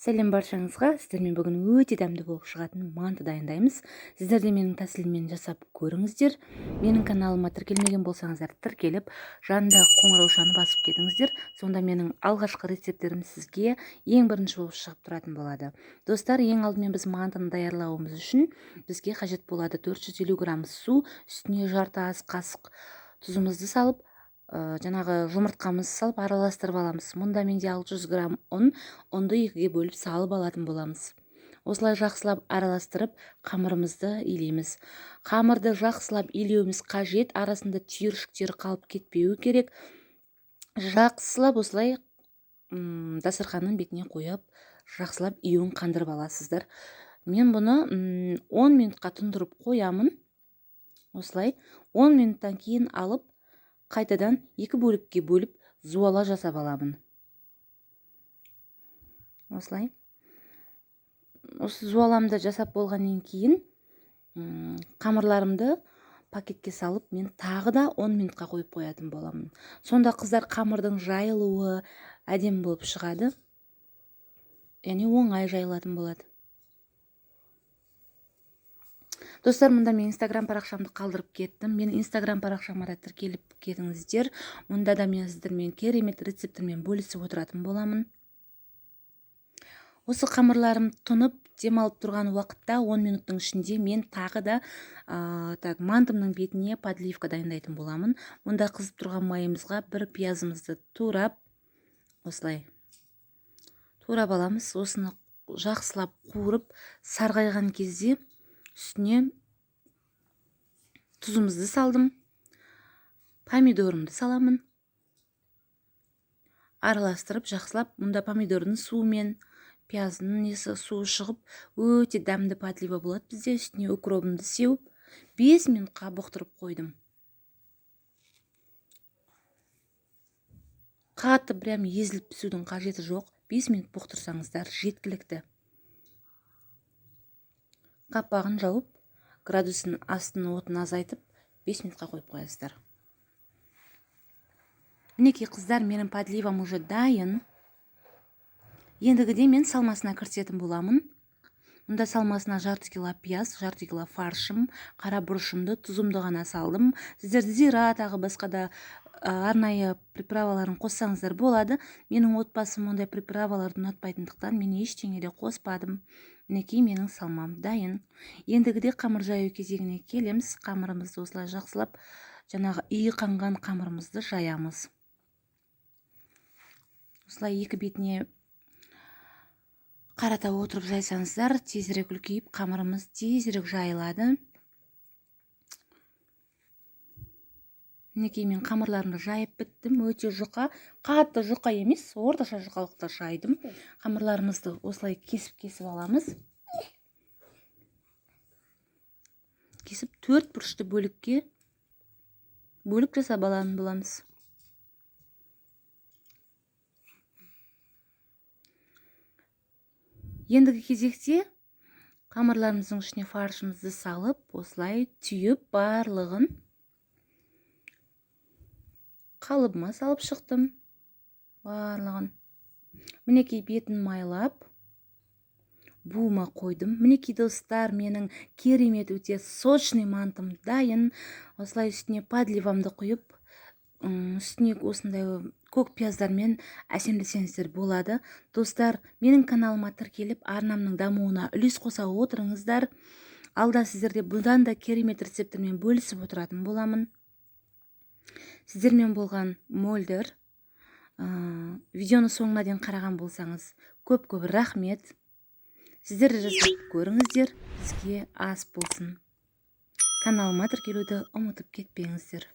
Сәлем баршаңызға. Сіздермен бүгін өте дәмді болып шығатын манты дайындаймыз. Сіздер де менің тәсіліммен жасап көріңіздер. Менің каналыма тіркелмеген болсаңыздар, тіркеліп, жанындағы қоңыраушаны басып кетіңіздер. Сонда менің алғашқы рецепттерім сізге ең бірінші болып шығып тұратын болады. Достар, ең алдымен біз мантыны даярлауымыз үшін бізге қажет болады 450 грамм су, үстіне жарты ас қасық тұзымызды салып, жаңағы жұмыртқамызды салып араластырып аламыз. Мұнда менде 600 грамм ұнды екіге бөліп салып алатын боламыз. Осылай жақсылап араластырып қамырымызды илейміз. Қамырды жақсылап илеуіміз қажет, арасында түйіршіктері қалып кетпеуі керек. Жақсылап осылай дастарханның бетіне қойып, жақсылап июін қандырып аласыздар. Мен бұны 10 минутқа тұндырып қоямын. Осылай 10 минуттан кейін алып, қайтадан екі бөлікке бөліп зуала жасап аламын. Осылай. Осы зуаламды жасап болғаннан кейін қамырларымды пакетке салып, мен тағы да 10 минутқа қойып қоятын боламын. Сонда қыздар қамырдың жайылуы әдемі болып шығады. Яғни оңай жайылатын болады. Достар, мұнда мен инстаграм парақшамды қалдырып кеттім. Мен инстаграм парақшама да тіркеліп кетіңіздер. Мұнда да мен сіздермен керемет рецептермен бөлісіп отыратын боламын. Осы қамырларым тұнып, демалып тұрған уақытта 10 минуттың ішінде мен тағы да мантымның бетіне подливка дайындайтын боламын. Мұнда қызып тұрған майымызға бір пиязымызды турап, осылай турап аламыз. Осыны жақсылап қуырып, сарғайған кезде үстіне тұзымызды салдым. Помидорымды саламын. Араластырып, жақсылап, мұнда помидордың суы мен пияздың суы шығып, өте дәмді подлива болады. Бізде үстіне укропымды сеуіп, 5 минутқа бұқтырып қойдым. Қатты прям езіліп пісудің қажеті жоқ. 5 минут бұқтырсаңыздар жеткілікті. Қапағын жауып, градусын астын отын азайтып, 5 минутқа қойып қоясыздар. Мінекей қыздар, менің подливам уже дайын. Ендігіде мен салмасына кірісетін боламын. Мұнда салмасына жарты кило пияз, жарты кило фаршым, қара бұрышымды, тұзымды ғана салдым. Сіздер зира тағы басқа да арнайы приправаларын қоссаңыздар болады. Менің отбасым ондай приправаларды ұнатпайтындықтан мен ештеңе де қоспадым. Мінекей менің салмам дайын. Ендігіде қамыр жаю кезегіне келеміз. Қамырымызды осылай жақсылап, жаңағы иі қанған қамырымызды жаямыз. Осылай екі бетіне қарата отырып жайсаңыздар, тезірек үлкейіп, қамырымыз тезірек жайылады. Мінекей мен қамырларымды жайып біттім. Өте жұқа, қатты жұқа емес, орташа жұқалықта жайдым. Қамырларымызды осылай кесіп аламыз. Кесіп 4 бұрышты бөлік жасап алатын боламыз. Ендігі кезекте қамырларымыздың ішіне фаршымызды салып, осылай түйіп барлығын қалыбыма салып шықтым. Барлығын. Мінекей бетін майлап, буыма қойдым. Мінекей достар, менің керемет өте сочный мантым дайын. Осылай үстіне подливамды құйып, үстіне осындай көк пияздармен әсемдесеңіздер болады. Достар, менің каналыма тіркеліп, арнамның дамуына үлес қоса отырыңыздар. Алда сіздерде бұдан да керемет рецептермен бөлісіп отыратын боламын. Сіздермен болған мөлдір. Видеоны соңына дейін қараған болсаңыз, көп рахмет. Сіздер де жасап көріңіздер, бізге ас болсын. Каналыма тіркелуді ұмытып кетпеңіздер.